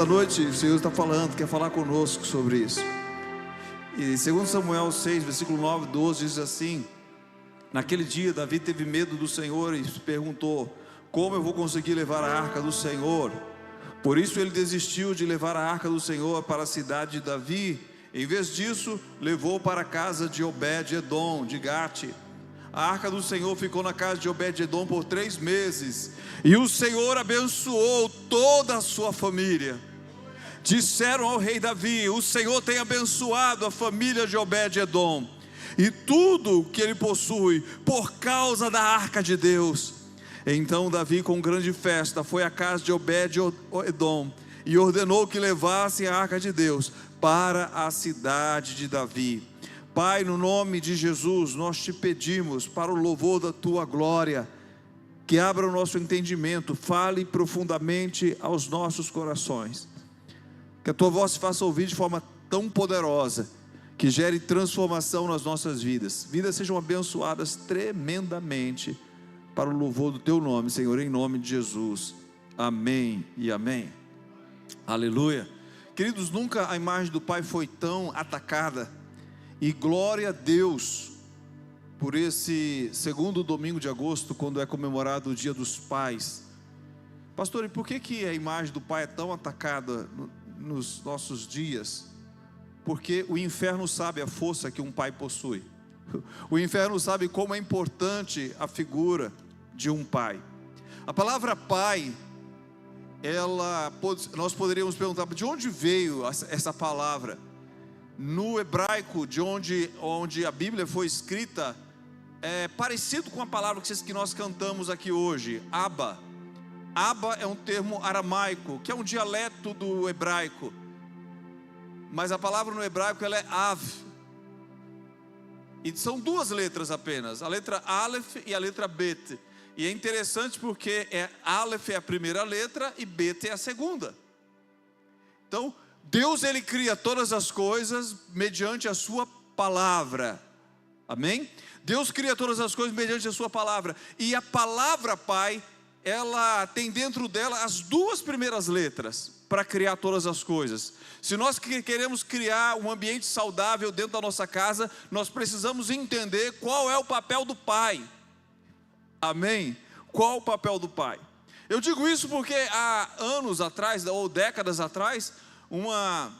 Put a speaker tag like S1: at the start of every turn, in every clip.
S1: Essa noite o Senhor está falando, quer falar conosco sobre isso. E 2 Samuel 6, versículo 9 e 12 diz assim: naquele dia Davi teve medo do Senhor e se perguntou: como eu vou conseguir levar a arca do Senhor? Por isso ele desistiu de levar a arca do Senhor para a cidade de Davi. Em vez disso, levou para a casa de Obed-edom de Gate. A arca do Senhor ficou na casa de Obed-edom por 3 meses, e o Senhor abençoou toda a sua família. Disseram ao rei Davi: o Senhor tem abençoado a família de Obed-edom e tudo que ele possui, por causa da arca de Deus. Então Davi, com grande festa, foi à casa de Obed-edom e ordenou que levassem a arca de Deus para a cidade de Davi. Pai, no nome de Jesus, nós te pedimos, para o louvor da tua glória, que abra o nosso entendimento, fale profundamente aos nossos corações, que a tua voz se faça ouvir de forma tão poderosa, que gere transformação nas nossas vidas. Vidas sejam abençoadas tremendamente, para o louvor do teu nome, Senhor, em nome de Jesus. Amém e amém. Aleluia. Queridos, nunca a imagem do Pai foi tão atacada. E glória a Deus por esse segundo domingo de agosto, quando é comemorado o Dia dos Pais. Pastor, e por que a imagem do Pai é tão atacada nos nossos dias? Porque o inferno sabe a força que um pai possui. O inferno sabe como é importante a figura de um pai. A palavra pai, nós poderíamos perguntar: de onde veio essa palavra? No hebraico, de onde a Bíblia foi escrita, é parecido com a palavra que nós cantamos aqui hoje, Abba. Abba é um termo aramaico, que é um dialeto do hebraico, mas a palavra no hebraico ela é Av, e são 2 letras apenas, a letra Aleph e a letra Bet. E é interessante porque Aleph é a primeira letra e Bet é a segunda. Então Deus, ele cria todas as coisas mediante a sua palavra. Amém? Deus cria todas as coisas mediante a sua palavra. E a palavra Pai, ela tem dentro dela as 2 primeiras letras para criar todas as coisas. Se nós queremos criar um ambiente saudável dentro da nossa casa, nós precisamos entender qual é o papel do Pai. Amém? Qual o papel do Pai? Eu digo isso porque há anos atrás, ou décadas atrás, uma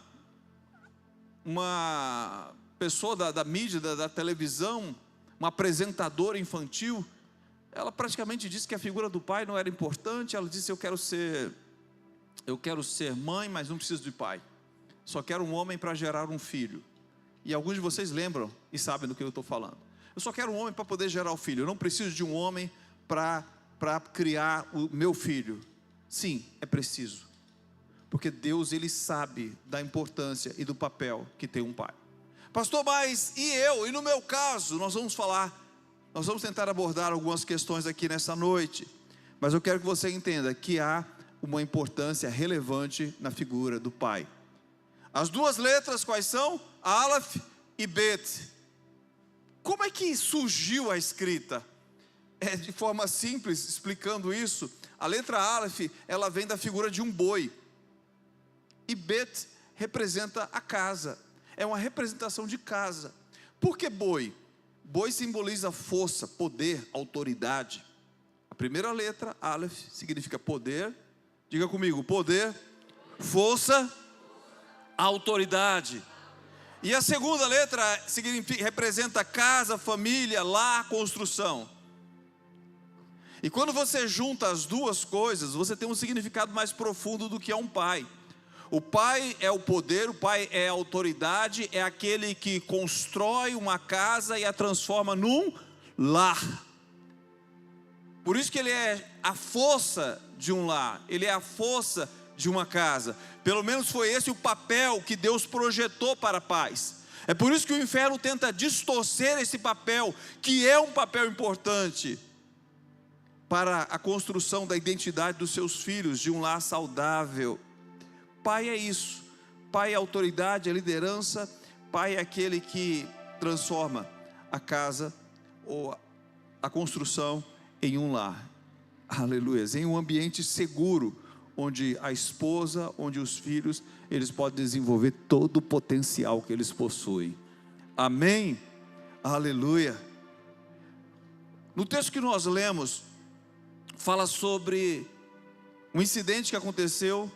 S1: pessoa da mídia, da televisão, uma apresentadora infantil, ela praticamente disse que a figura do pai não era importante. Ela disse: eu quero ser mãe, mas não preciso de pai, só quero um homem para gerar um filho. E alguns de vocês lembram e sabem do que eu estou falando. Eu só quero um homem para poder gerar o filho, eu não preciso de um homem para criar o meu filho. Sim, é preciso, porque Deus, ele sabe da importância e do papel que tem um pai. Pastor, mas e no meu caso? Nós vamos tentar abordar algumas questões aqui nessa noite, mas eu quero que você entenda que há uma importância relevante na figura do pai. As 2 letras quais são? Aleph e Bet. Como é que surgiu a escrita? De forma simples, explicando isso, a letra Aleph, ela vem da figura de um boi, e Bet representa a casa, é uma representação de casa. Por que boi? Boi simboliza força, poder, autoridade. A primeira letra, Aleph, significa poder. Diga comigo: poder, força, autoridade. E a segunda letra representa casa, família, lar, construção. E quando você junta as 2 coisas, você tem um significado mais profundo do que é um pai. O pai é o poder, o pai é a autoridade, é aquele que constrói uma casa e a transforma num lar. Por isso que ele é a força de um lar, ele é a força de uma casa. Pelo menos foi esse o papel que Deus projetou para pais. É por isso que o inferno tenta distorcer esse papel, que é um papel importante para a construção da identidade dos seus filhos, de um lar saudável. Pai é isso. Pai é autoridade, é liderança. Pai é aquele que transforma a casa ou a construção em um lar. Aleluia. Em um ambiente seguro, onde a esposa, onde os filhos, eles podem desenvolver todo o potencial que eles possuem. Amém? Aleluia. No texto que nós lemos, fala sobre um incidente que aconteceu.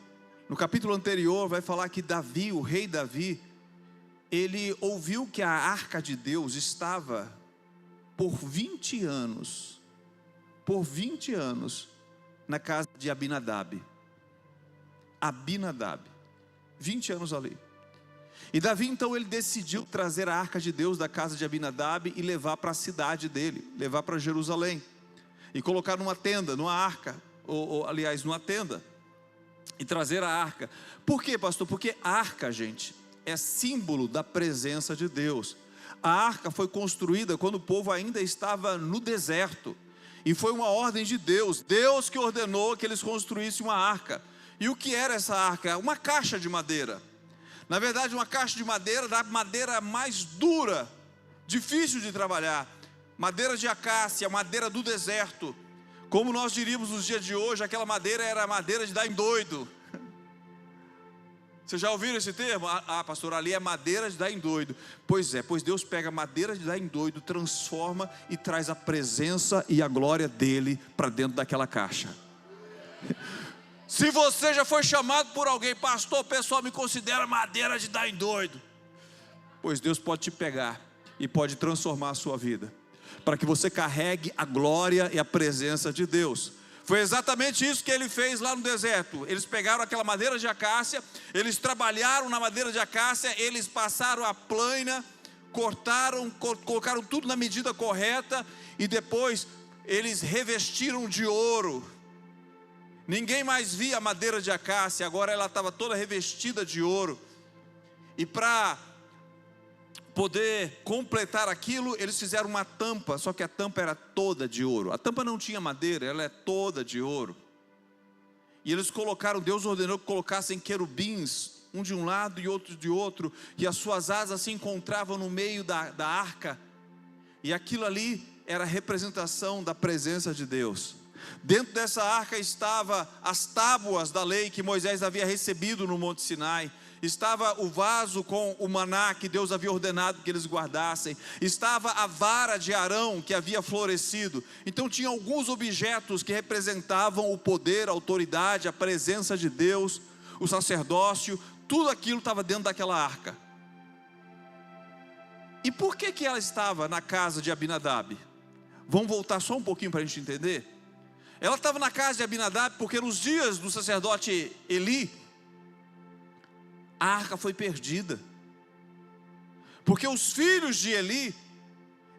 S1: No capítulo anterior vai falar que Davi, o rei Davi, ele ouviu que a arca de Deus estava por 20 anos na casa de Abinadab, 20 anos ali. E Davi então ele decidiu trazer a arca de Deus da casa de Abinadab e levar para a cidade dele, levar para Jerusalém, e colocar numa tenda, numa arca, aliás, numa tenda, e trazer a arca. Por quê, pastor? Porque a arca, gente, é símbolo da presença de Deus. A arca foi construída quando o povo ainda estava no deserto, e foi uma ordem de Deus, Deus que ordenou que eles construíssem uma arca. E o que era essa arca? Uma caixa de madeira. Na verdade, uma caixa de madeira, da madeira mais dura, difícil de trabalhar, madeira de acácia, madeira do deserto. Como nós diríamos nos dias de hoje, aquela madeira era madeira de dar em doido. Vocês já ouviram esse termo? Pastor, ali é madeira de dar em doido. Pois é, pois Deus pega madeira de dar em doido, transforma e traz a presença e a glória dele para dentro daquela caixa. Se você já foi chamado por alguém, pastor, o pessoal me considera madeira de dar em doido, pois Deus pode te pegar e pode transformar a sua vida, para que você carregue a glória e a presença de Deus. Foi exatamente isso que ele fez lá no deserto. Eles pegaram aquela madeira de acácia, eles trabalharam na madeira de acácia, eles passaram a plana, cortaram, colocaram tudo na medida correta, e depois eles revestiram de ouro. Ninguém mais via a madeira de acácia, agora ela estava toda revestida de ouro. E para poder completar aquilo, eles fizeram uma tampa, só que a tampa era toda de ouro. A tampa não tinha madeira, ela é toda de ouro. E eles colocaram, Deus ordenou que colocassem querubins, um de um lado e outro de outro, e as suas asas se encontravam no meio da arca, e aquilo ali era a representação da presença de Deus. Dentro dessa arca estava as tábuas da lei que Moisés havia recebido no Monte Sinai. Estava o vaso com o maná que Deus havia ordenado que eles guardassem. Estava a vara de Arão que havia florescido. Então tinha alguns objetos que representavam o poder, a autoridade, a presença de Deus, o sacerdócio. Tudo aquilo estava dentro daquela arca. E por que ela estava na casa de Abinadab? Vamos voltar só um pouquinho para a gente entender. Ela estava na casa de Abinadab porque nos dias do sacerdote Eli, a arca foi perdida. Porque os filhos de Eli,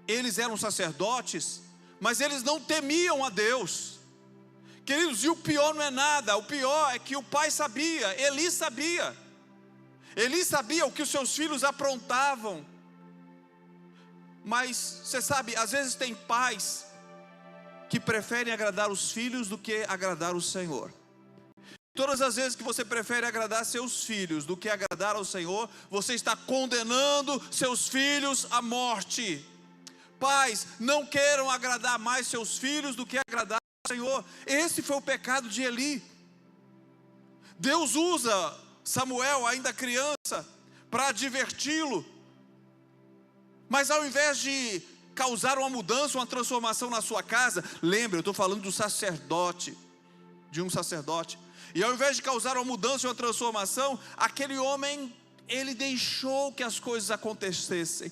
S1: eles eram sacerdotes, mas eles não temiam a Deus. Queridos, e o pior não é nada, o pior é que o pai sabia, Eli sabia. Eli sabia o que os seus filhos aprontavam. Mas, você sabe, às vezes tem pais que preferem agradar os filhos do que agradar o Senhor. Todas as vezes que você prefere agradar seus filhos do que agradar ao Senhor, você está condenando seus filhos à morte. Pais, não queiram agradar mais seus filhos do que agradar ao Senhor. Esse foi o pecado de Eli. Deus usa Samuel, ainda criança, para adverti-lo. Mas ao invés de causar uma mudança, uma transformação na sua casa, lembre, eu estou falando do sacerdote, de um sacerdote. E ao invés de causar uma mudança, uma transformação, aquele homem, ele deixou que as coisas acontecessem.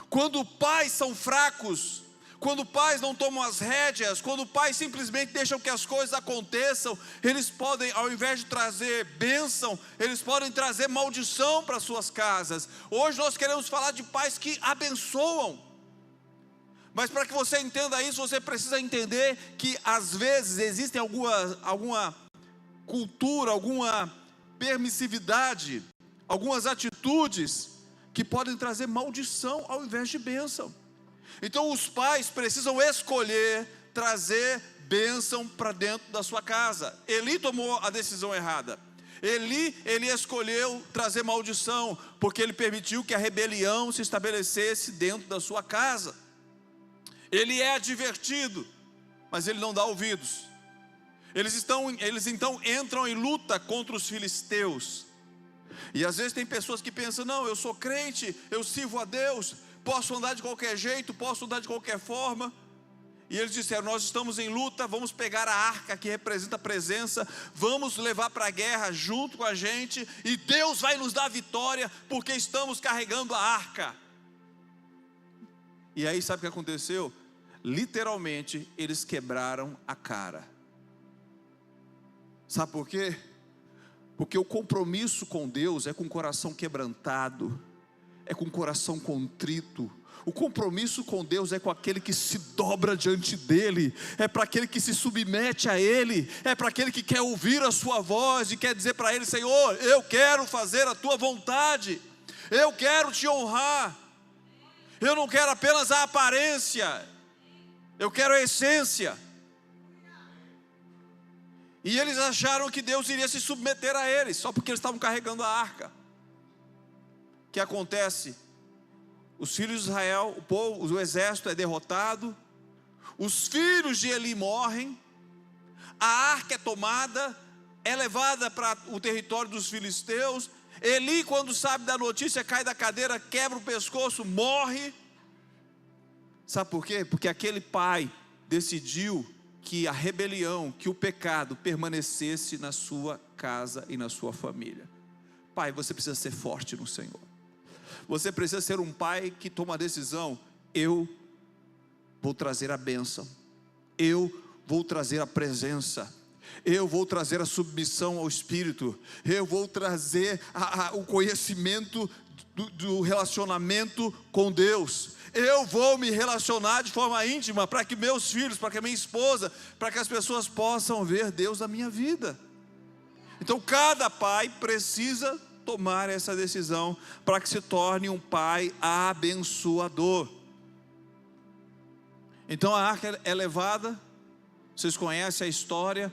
S1: Quando pais são fracos, quando pais não tomam as rédeas, quando pais simplesmente deixam que as coisas aconteçam, eles podem, ao invés de trazer bênção, eles podem trazer maldição para suas casas. Hoje nós queremos falar de pais que abençoam. Mas para que você entenda isso, você precisa entender que às vezes existe alguma cultura, alguma permissividade, algumas atitudes que podem trazer maldição ao invés de bênção. Então os pais precisam escolher trazer bênção para dentro da sua casa. Eli tomou a decisão errada. Ele escolheu trazer maldição, porque ele permitiu que a rebelião se estabelecesse dentro da sua casa. Ele é advertido, mas ele não dá ouvidos. Eles então entram em luta contra os filisteus. E às vezes tem pessoas que pensam: não, eu sou crente, eu sirvo a Deus, posso andar de qualquer jeito, posso andar de qualquer forma. E eles disseram: nós estamos em luta, vamos pegar a arca que representa a presença, vamos levar para a guerra junto com a gente, e Deus vai nos dar vitória, porque estamos carregando a arca. E aí sabe o que aconteceu? Literalmente eles quebraram a cara. Sabe por quê? Porque o compromisso com Deus é com o coração quebrantado, é com o coração contrito. O compromisso com Deus é com aquele que se dobra diante dEle, é para aquele que se submete a Ele, é para aquele que quer ouvir a sua voz e quer dizer para Ele: Senhor, eu quero fazer a Tua vontade, eu quero Te honrar, eu não quero apenas a aparência, eu quero a essência. E eles acharam que Deus iria se submeter a eles, só porque eles estavam carregando a arca. O que acontece? Os filhos de Israel, o povo, o exército é derrotado, os filhos de Eli morrem, a arca é tomada, é levada para o território dos filisteus. Eli, quando sabe da notícia, cai da cadeira, quebra o pescoço, morre. Sabe por quê? Porque aquele pai decidiu que a rebelião, que o pecado permanecesse na sua casa e na sua família. Pai, você precisa ser forte no Senhor. Você precisa ser um pai que toma a decisão: eu vou trazer a bênção, eu vou trazer a presença, eu vou trazer a submissão ao Espírito, eu vou trazer o conhecimento do relacionamento com Deus. Eu vou me relacionar de forma íntima para que meus filhos, para que a minha esposa, para que as pessoas possam ver Deus na minha vida. Então cada pai precisa tomar essa decisão para que se torne um pai abençoador. Então a arca é levada, vocês conhecem a história.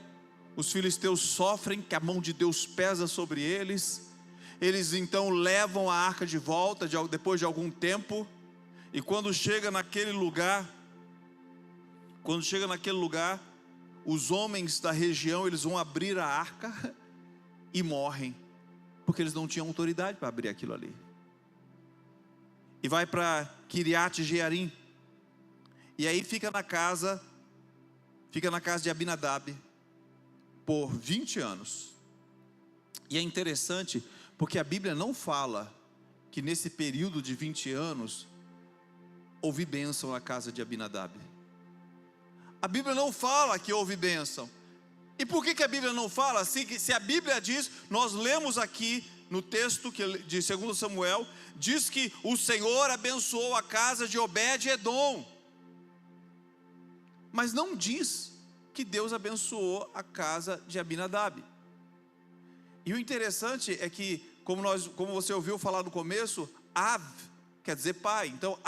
S1: Os filisteus sofrem, que a mão de Deus pesa sobre eles. Eles então levam a arca de volta, depois de algum tempo. E quando chega naquele lugar, os homens da região, eles vão abrir a arca e morrem, porque eles não tinham autoridade para abrir aquilo ali. E vai para Kiriat Jearim, e aí fica na casa de Abinadab por 20 anos. E é interessante, porque a Bíblia não fala que nesse período de 20 anos houve bênção na casa de Abinadab. A Bíblia não fala que houve bênção. E por que a Bíblia não fala? Assim, que se a Bíblia diz, nós lemos aqui no texto de 2 Samuel, diz que o Senhor abençoou a casa de Obed-Edom, mas não diz que Deus abençoou a casa de Abinadab. E o interessante é que, como você ouviu falar no começo, Av quer dizer pai. Então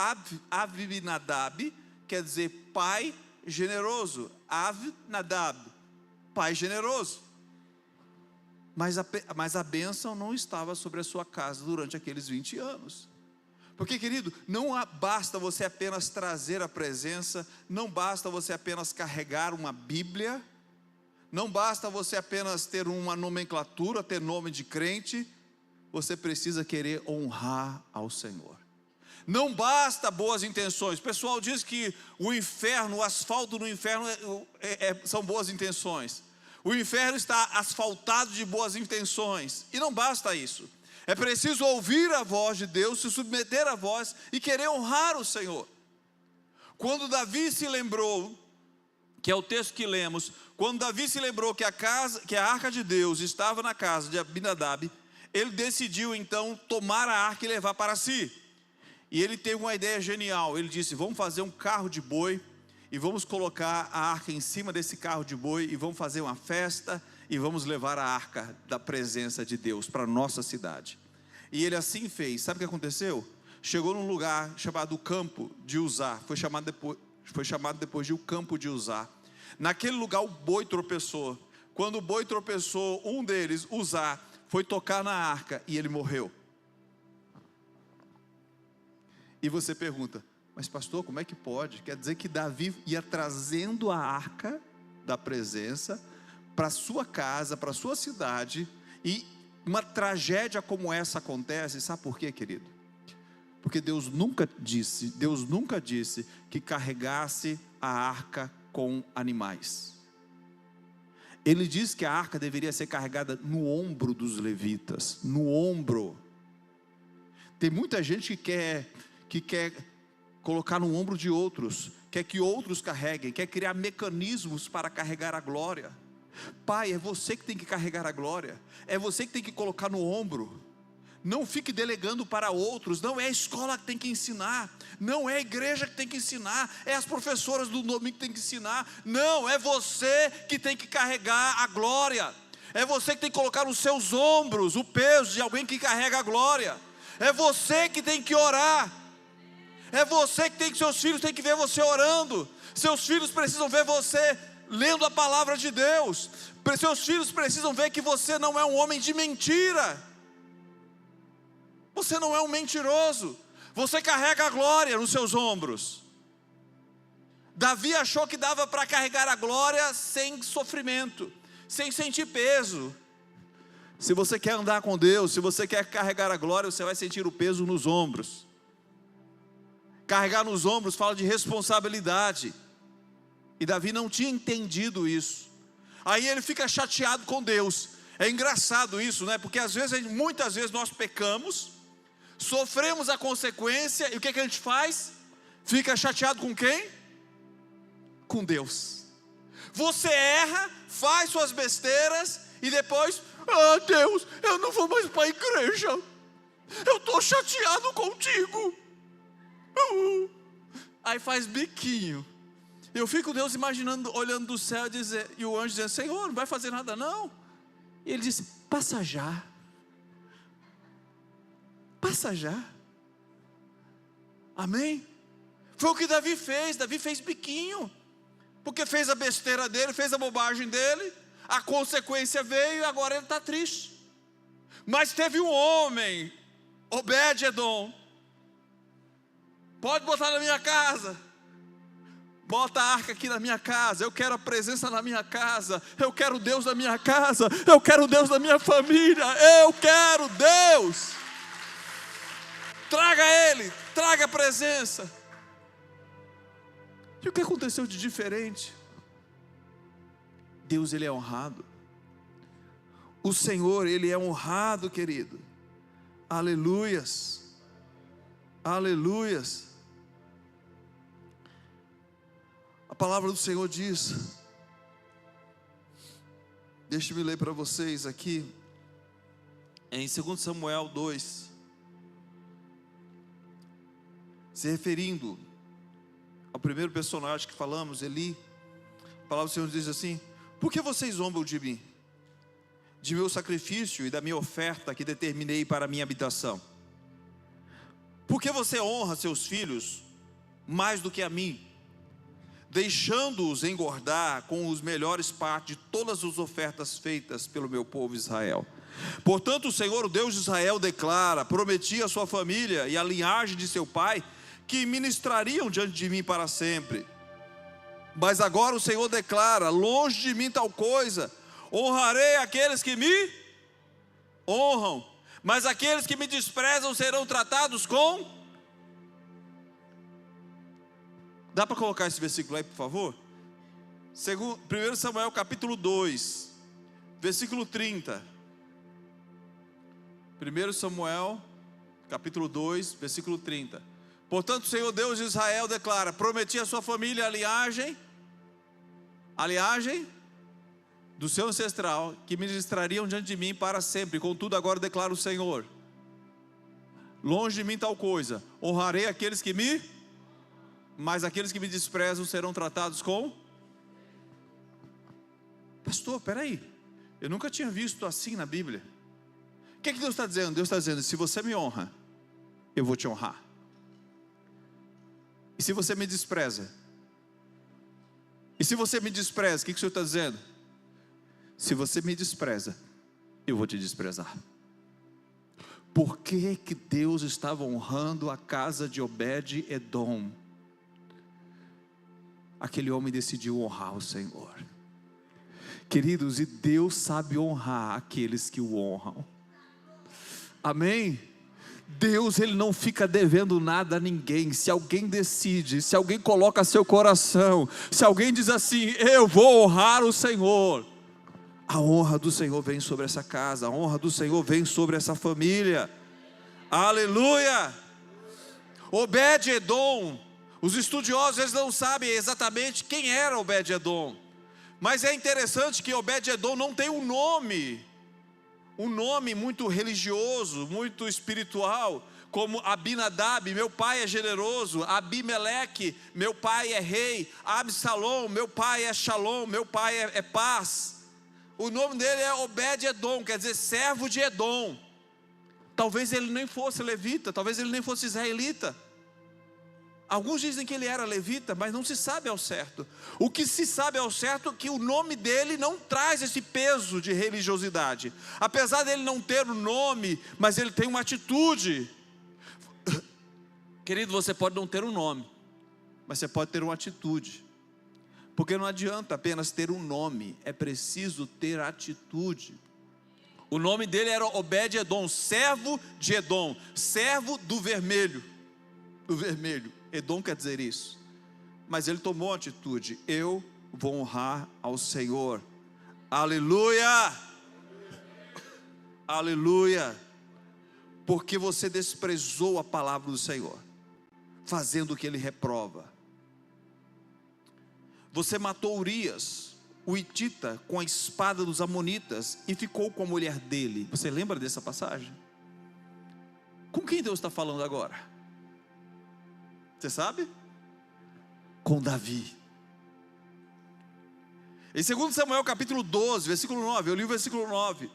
S1: Abinadab quer dizer pai generoso. Abinadab, pai generoso. Mas a bênção não estava sobre a sua casa durante aqueles 20 anos. Porque, querido, não basta você apenas trazer a presença, não basta você apenas carregar uma Bíblia, não basta você apenas ter uma nomenclatura, ter nome de crente. Você precisa querer honrar ao Senhor. Não basta boas intenções. O pessoal diz que o asfalto no inferno são boas intenções. O inferno está asfaltado de boas intenções. E não basta isso. É preciso ouvir a voz de Deus, se submeter à voz e querer honrar o Senhor. Quando Davi se lembrou, que é o texto que lemos, quando Davi se lembrou que a arca de Deus estava na casa de Abinadab, ele decidiu então tomar a arca e levar para si. E ele teve uma ideia genial. Ele disse: vamos fazer um carro de boi e vamos colocar a arca em cima desse carro de boi e vamos fazer uma festa e vamos levar a arca da presença de Deus para a nossa cidade. E ele assim fez. Sabe o que aconteceu? Chegou num lugar chamado Campo de Uzá. Foi chamado depois de o Campo de Uzá. Naquele lugar o boi tropeçou. Quando o boi tropeçou, um deles, Uzá, foi tocar na arca e ele morreu. E você pergunta: mas pastor, como é que pode? Quer dizer que Davi ia trazendo a arca da presença para a sua casa, para a sua cidade, e uma tragédia como essa acontece, sabe por quê, querido? Porque Deus nunca disse que carregasse a arca com animais. Ele disse que a arca deveria ser carregada no ombro dos levitas, no ombro. Tem muita gente que quer colocar no ombro de outros, quer que outros carreguem, quer criar mecanismos para carregar a glória. Pai, é você que tem que carregar a glória, é você que tem que colocar no ombro. Não fique delegando para outros. Não é a escola que tem que ensinar, não é a igreja que tem que ensinar, é as professoras do domingo que tem que ensinar. Não, é você que tem que carregar a glória. É você que tem que colocar nos seus ombros o peso de alguém que carrega a glória. É você que tem que orar. É você que tem que, seus filhos têm que ver você orando. Seus filhos precisam ver você lendo a palavra de Deus. Seus filhos precisam ver que você não é um homem de mentira. Você não é um mentiroso. Você carrega a glória nos seus ombros. Davi achou que dava para carregar a glória sem sofrimento, sem sentir peso. Se você quer andar com Deus, se você quer carregar a glória, você vai sentir o peso nos ombros. Carregar nos ombros fala de responsabilidade. E Davi não tinha entendido isso. Aí ele fica chateado com Deus. É engraçado isso, né? Porque muitas vezes nós pecamos, sofremos a consequência, e o que a gente faz? Fica chateado com quem? Com Deus. Você erra, faz suas besteiras, e depois, Deus, eu não vou mais para a igreja, eu estou chateado contigo. Aí faz biquinho. Eu fico Deus imaginando, olhando do céu e o anjo dizendo: Senhor, não vai fazer nada não. E ele disse: passa já. Passa já. Amém? Foi o que Davi fez biquinho, porque fez a besteira dele, fez a bobagem dele, a consequência veio e agora ele está triste. Mas teve um homem, Obed-edom, pode botar na minha casa, bota a arca aqui na minha casa, eu quero a presença na minha casa, eu quero Deus na minha casa, eu quero Deus na minha família, eu quero Deus. Traga Ele, traga a presença. E o que aconteceu de diferente? Deus, Ele é honrado. O Senhor, Ele é honrado, querido. Aleluias. Aleluias. A palavra do Senhor diz, deixa-me ler para vocês aqui, em 2 Samuel 2, se referindo ao primeiro personagem que falamos, Eli. A palavra do Senhor diz assim: por que vocês zombam de mim, de meu sacrifício e da minha oferta que determinei para a minha habitação? Por que você honra seus filhos mais do que a mim, deixando-os engordar com os melhores partes de todas as ofertas feitas pelo meu povo Israel? Portanto, o Senhor, o Deus de Israel, declara: prometi à sua família e à linhagem de seu pai que ministrariam diante de mim para sempre. Mas agora o Senhor declara: longe de mim tal coisa, honrarei aqueles que me honram, mas aqueles que me desprezam serão tratados com... Dá para colocar esse versículo aí, por favor? 1 Samuel capítulo 2, versículo 30. 1 Samuel capítulo 2, versículo 30. Portanto, o Senhor Deus de Israel declara: prometi à sua família a linhagem do seu ancestral, que ministrariam diante de mim para sempre. Contudo, agora declara o Senhor: longe de mim tal coisa, honrarei aqueles que me... mas aqueles que me desprezam serão tratados com... Pastor, peraí, eu nunca tinha visto assim na Bíblia. O que Deus está dizendo? Deus está dizendo: se você me honra, eu vou te honrar. E se você me despreza? E se você me despreza, o que o Senhor está dizendo? Se você me despreza, eu vou te desprezar. Por que Deus estava honrando a casa de Obed-edom? Aquele homem decidiu honrar o Senhor. Queridos, e Deus sabe honrar aqueles que o honram. Amém? Deus, Ele não fica devendo nada a ninguém. Se alguém decide, se alguém coloca seu coração, se alguém diz assim: eu vou honrar o Senhor, a honra do Senhor vem sobre essa casa, a honra do Senhor vem sobre essa família. Aleluia! Obed-edom, os estudiosos eles não sabem exatamente quem era Obed-edom, mas é interessante que Obed-edom não tem um nome muito religioso, muito espiritual, como Abinadab, meu pai é generoso; Abimeleque, meu pai é rei; Absalom, meu pai é Shalom, meu pai é paz. O nome dele é Obed-edom, quer dizer servo de Edom. Talvez ele nem fosse levita, talvez ele nem fosse israelita. Alguns dizem que ele era levita, mas não se sabe ao certo. O que se sabe ao certo é que o nome dele não traz esse peso de religiosidade. Apesar dele não ter um nome, mas ele tem uma atitude. Querido, você pode não ter um nome, mas você pode ter uma atitude. Porque não adianta apenas ter um nome, é preciso ter atitude. O nome dele era Obed-edom, servo de Edom, servo do vermelho. Do vermelho. Edom quer dizer isso. Mas ele tomou uma atitude: eu vou honrar ao Senhor. Aleluia! Aleluia! Porque você desprezou a palavra do Senhor, fazendo o que ele reprova. Você matou Urias, o hitita, com a espada dos amonitas, e ficou com a mulher dele. Você lembra dessa passagem? Com quem Deus está falando agora? Você sabe? Com Davi. Em 2 Samuel capítulo 12, versículo 9, eu li o versículo 9,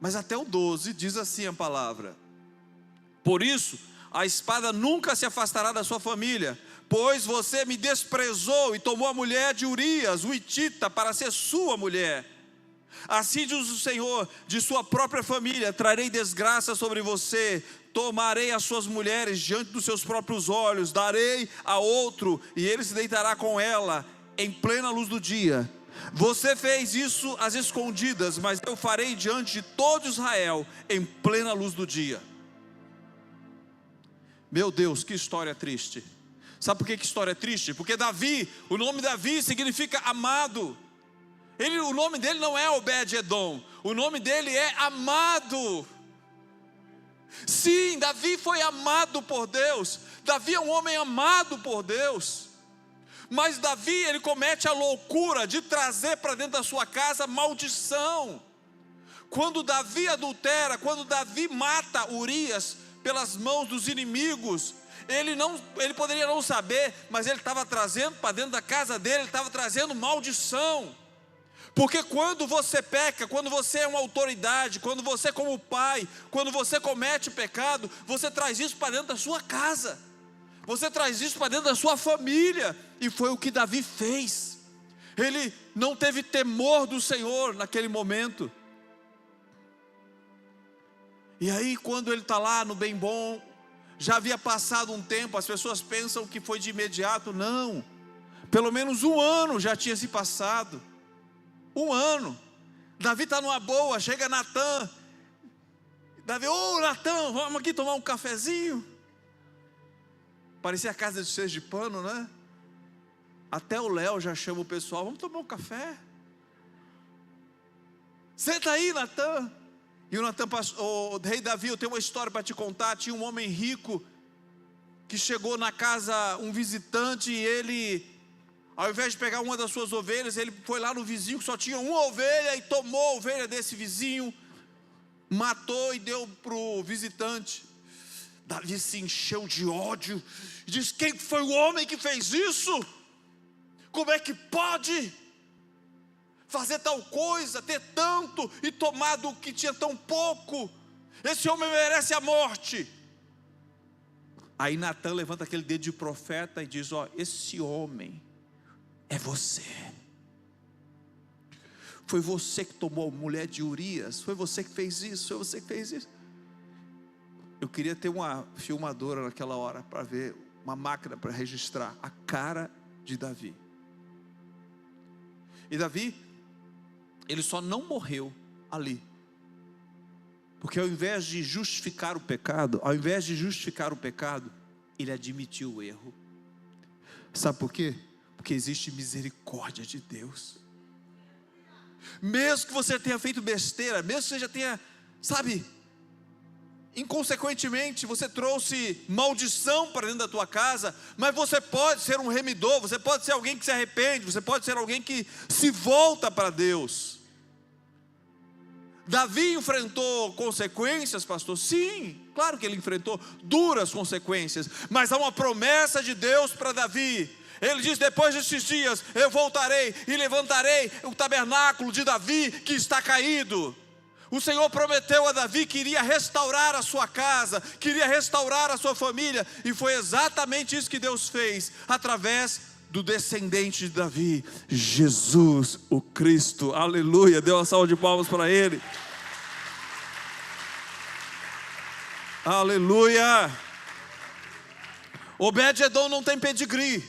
S1: mas até o 12 diz assim a palavra: por isso a espada nunca se afastará da sua família, pois você me desprezou e tomou a mulher de Urias, o hitita, para ser sua mulher. Assim diz o Senhor: de sua própria família trarei desgraça sobre você, tomarei as suas mulheres diante dos seus próprios olhos, darei a outro, e ele se deitará com ela em plena luz do dia. Você fez isso às escondidas, mas eu farei diante de todo Israel em plena luz do dia. Meu Deus, que história triste. Sabe por que história triste? Porque Davi, o nome Davi significa amado. O nome dele não é Obed-edom, o nome dele é amado. Sim, Davi foi amado por Deus. Davi é um homem amado por Deus. Mas Davi, ele comete a loucura de trazer para dentro da sua casa maldição. Quando Davi adultera, quando Davi mata Urias pelas mãos dos inimigos, ele poderia não saber, mas ele estava trazendo para dentro da casa dele, ele estava trazendo maldição. Porque quando você peca, quando você é uma autoridade, quando você como pai, quando você comete pecado, você traz isso para dentro da sua casa, você traz isso para dentro da sua família. E foi o que Davi fez. Ele não teve temor do Senhor naquele momento. E aí quando ele está lá no bem bom, já havia passado um tempo, as pessoas pensam que foi de imediato. Não, pelo menos 1 ano já tinha se passado. 1 ano, Davi está numa boa, chega Natan, Davi: ô Natan, vamos aqui tomar um cafezinho. Parecia a casa de 6 de pano, né? Até o Léo já chama o pessoal: vamos tomar um café. Senta aí, Natan. E o Natan passou: rei Davi, eu tenho uma história para te contar. Tinha um homem rico que chegou na casa, um visitante, e ele, ao invés de pegar uma das suas ovelhas, ele foi lá no vizinho que só tinha uma ovelha e tomou a ovelha desse vizinho, matou e deu para o visitante. Davi se encheu de ódio e disse: quem foi o homem que fez isso? Como é que pode fazer tal coisa, ter tanto e tomar do que tinha tão pouco? Esse homem merece a morte. Aí Natan levanta aquele dedo de profeta e diz: ó, esse homem é você. Foi você que tomou a mulher de Urias, foi você que fez isso, foi você que fez isso. Eu queria ter uma filmadora naquela hora para ver, uma máquina para registrar a cara de Davi. E Davi, ele só não morreu ali, porque ao invés de justificar o pecado, ele admitiu o erro. Sabe por quê? Porque existe misericórdia de Deus. Mesmo que você tenha feito besteira, mesmo que você já tenha, inconsequentemente você trouxe maldição para dentro da tua casa, mas você pode ser um remidor, você pode ser alguém que se arrepende, você pode ser alguém que se volta para Deus. Davi enfrentou consequências, pastor? Sim, claro que ele enfrentou duras consequências, mas há uma promessa de Deus para Davi. Ele diz: depois destes dias eu voltarei e levantarei o tabernáculo de Davi que está caído. O Senhor prometeu a Davi que iria restaurar a sua casa, queria restaurar a sua família, e foi exatamente isso que Deus fez, através do descendente de Davi, Jesus o Cristo. Aleluia, dê uma salva de palmas para Ele. Aleluia. Obed-edom não tem pedigree,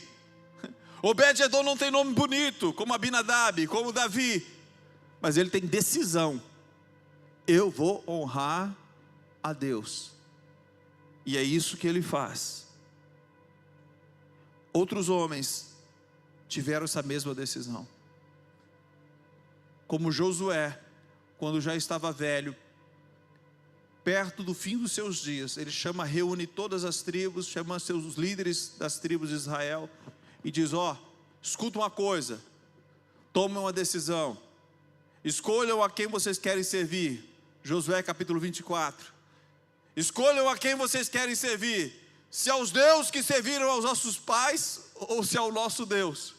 S1: Obed-edom não tem nome bonito, como Abinadab, como Davi, mas ele tem decisão: eu vou honrar a Deus, e é isso que ele faz. Outros homens tiveram essa mesma decisão, como Josué, quando já estava velho, perto do fim dos seus dias, ele reúne todas as tribos, chama seus líderes das tribos de Israel, e diz: escuta uma coisa, tomem uma decisão, escolham a quem vocês querem servir. Josué capítulo 24, escolham a quem vocês querem servir, se aos deuses que serviram aos nossos pais, ou se ao nosso Deus.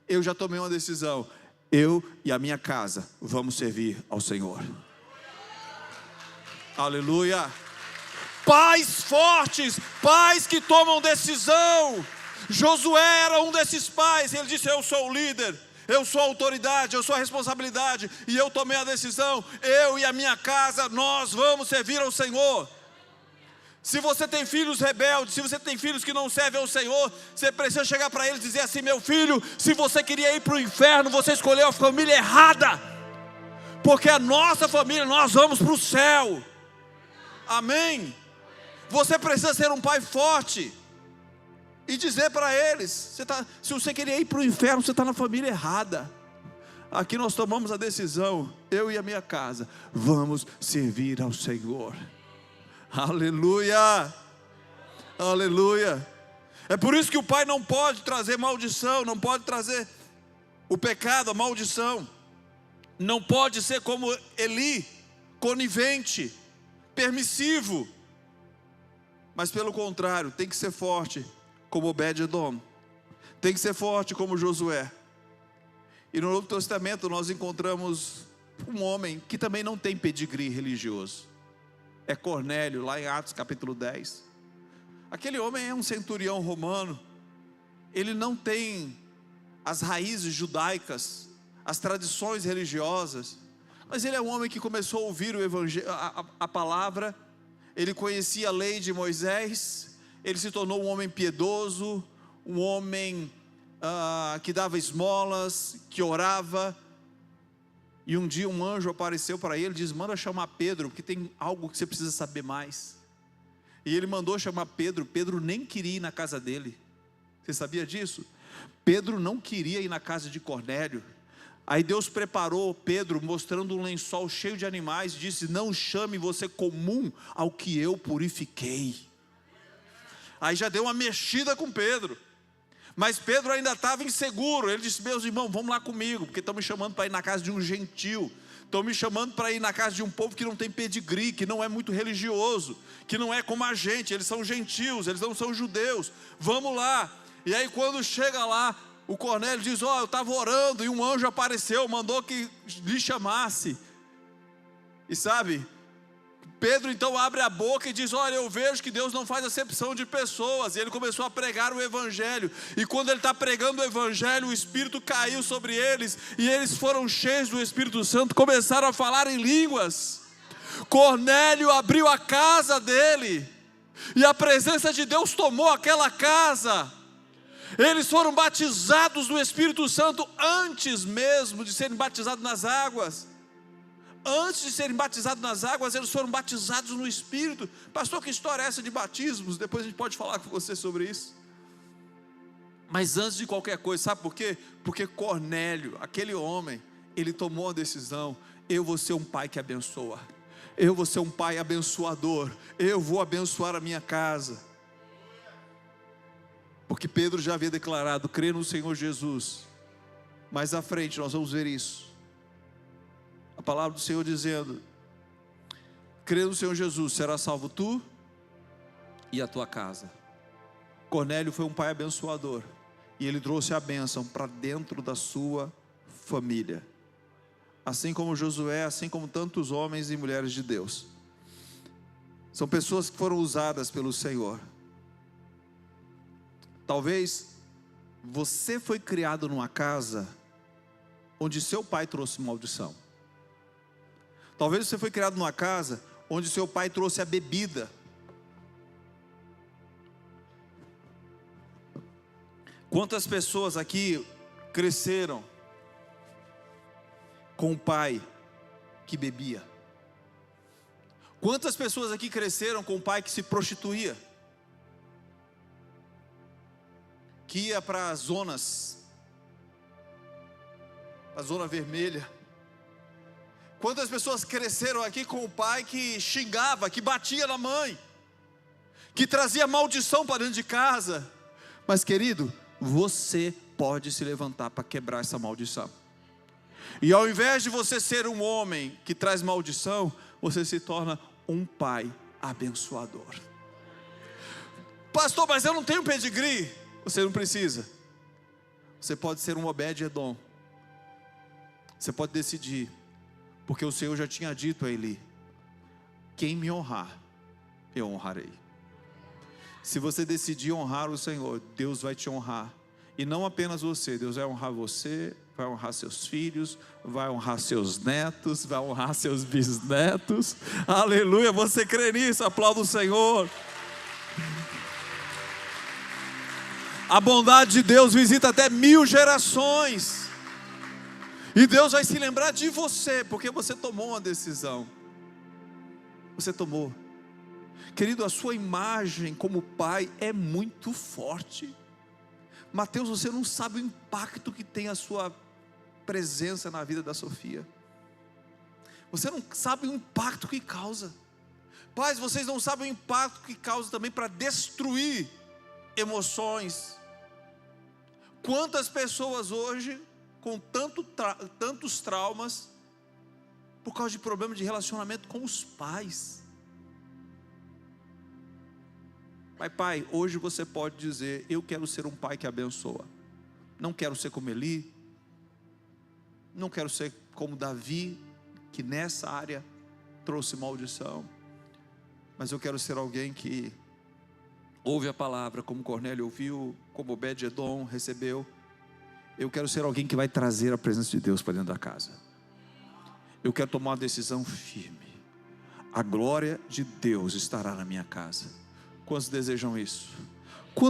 S1: Eu já tomei uma decisão, eu e a minha casa vamos servir ao Senhor. Aleluia. Pais fortes, pais que tomam decisão. Josué era um desses pais. Ele disse: eu sou o líder, eu sou a autoridade, eu sou a responsabilidade, e eu tomei a decisão, eu e a minha casa, nós vamos servir ao Senhor. Se você tem filhos rebeldes, se você tem filhos que não servem ao Senhor, você precisa chegar para eles e dizer assim: meu filho, se você queria ir para o inferno, você escolheu a família errada, porque a nossa família, nós vamos para o céu. Amém? Você precisa ser um pai forte e dizer para eles: se você queria ir para o inferno, você está na família errada. Aqui nós tomamos a decisão, eu e a minha casa vamos servir ao Senhor. Aleluia, aleluia. É por isso que o pai não pode trazer maldição, não pode trazer o pecado, a maldição. Não pode ser como Eli, conivente, permissivo, mas pelo contrário, tem que ser forte como Obed-edom, tem que ser forte como Josué. E no Novo Testamento nós encontramos um homem que também não tem pedigree religioso, é Cornélio, lá em Atos capítulo 10. Aquele homem é um centurião romano, ele não tem as raízes judaicas, as tradições religiosas, mas ele é um homem que começou a ouvir o evangelho, a palavra, ele conhecia a lei de Moisés, ele se tornou um homem piedoso, um homem que dava esmolas, que orava. E um dia um anjo apareceu para ele e diz: manda chamar Pedro, porque tem algo que você precisa saber mais. E ele mandou chamar Pedro. Pedro nem queria ir na casa dele. Você sabia disso? Pedro não queria ir na casa de Cornélio. Aí Deus preparou Pedro, mostrando um lençol cheio de animais, e disse: não chame você comum ao que eu purifiquei. Aí já deu uma mexida com Pedro. Mas Pedro ainda estava inseguro. Ele disse: meus irmãos, vamos lá comigo, porque estão me chamando para ir na casa de um gentil, estão me chamando para ir na casa de um povo que não tem pedigree, que não é muito religioso, que não é como a gente, eles são gentios, eles não são judeus, vamos lá. E aí quando chega lá, o Cornélio diz: eu estava orando e um anjo apareceu, mandou que lhe chamasse. E sabe, Pedro então abre a boca e diz: olha, eu vejo que Deus não faz acepção de pessoas. E ele começou a pregar o evangelho, e quando ele está pregando o evangelho, o Espírito caiu sobre eles, e eles foram cheios do Espírito Santo, começaram a falar em línguas. Cornélio abriu a casa dele, e a presença de Deus tomou aquela casa. Eles foram batizados no Espírito Santo antes mesmo de serem batizados nas águas. Antes de serem batizados nas águas, eles foram batizados no Espírito. Pastor, que história é essa de batismos? Depois a gente pode falar com você sobre isso. Mas antes de qualquer coisa, sabe por quê? Porque Cornélio, aquele homem, ele tomou uma decisão: eu vou ser um pai que abençoa, eu vou ser um pai abençoador, eu vou abençoar a minha casa. Porque Pedro já havia declarado crer no Senhor Jesus. Mais à frente nós vamos ver isso. A palavra do Senhor dizendo: crê no Senhor Jesus, será salvo tu e a tua casa. Cornélio foi um pai abençoador, e ele trouxe a bênção para dentro da sua família. Assim como Josué, assim como tantos homens e mulheres de Deus. São pessoas que foram usadas pelo Senhor. Talvez você foi criado numa casa onde seu pai trouxe maldição. Talvez você foi criado numa casa onde seu pai trouxe a bebida. Quantas pessoas aqui cresceram com um pai que bebia? Quantas pessoas aqui cresceram com um pai que se prostituía? Que ia para as zonas, a zona vermelha. Quantas pessoas cresceram aqui com o pai que xingava, que batia na mãe, que trazia maldição para dentro de casa? Mas querido, você pode se levantar para quebrar essa maldição. E ao invés de você ser um homem que traz maldição, você se torna um pai abençoador. Pastor, mas eu não tenho pedigree. Você não precisa. Você pode ser um Obed-Edom. Você pode decidir, porque o Senhor já tinha dito a Eli: quem me honrar, eu honrarei. Se você decidir honrar o Senhor, Deus vai te honrar. E não apenas você, Deus vai honrar você, vai honrar seus filhos, vai honrar seus netos, vai honrar seus bisnetos. Aleluia, você crê nisso? Aplauda o Senhor. A bondade de Deus visita até 1000 gerações. E Deus vai se lembrar de você, porque você tomou uma decisão. Você tomou. Querido, a sua imagem como pai é muito forte. Mateus, você não sabe o impacto que tem a sua presença na vida da Sofia. Você não sabe o impacto que causa. Pais, vocês não sabem o impacto que causa também para destruir emoções. Quantas pessoas hoje com tantos traumas por causa de problemas de relacionamento com os pais. Pai, hoje você pode dizer: eu quero ser um pai que abençoa. Não quero ser como Eli, não quero ser como Davi, que nessa área trouxe maldição, mas eu quero ser alguém que ouve a palavra, como Cornélio ouviu, como Obed-Edom recebeu. Eu quero ser alguém que vai trazer a presença de Deus para dentro da casa. Eu quero tomar uma decisão firme. A glória de Deus estará na minha casa. Quantos desejam isso?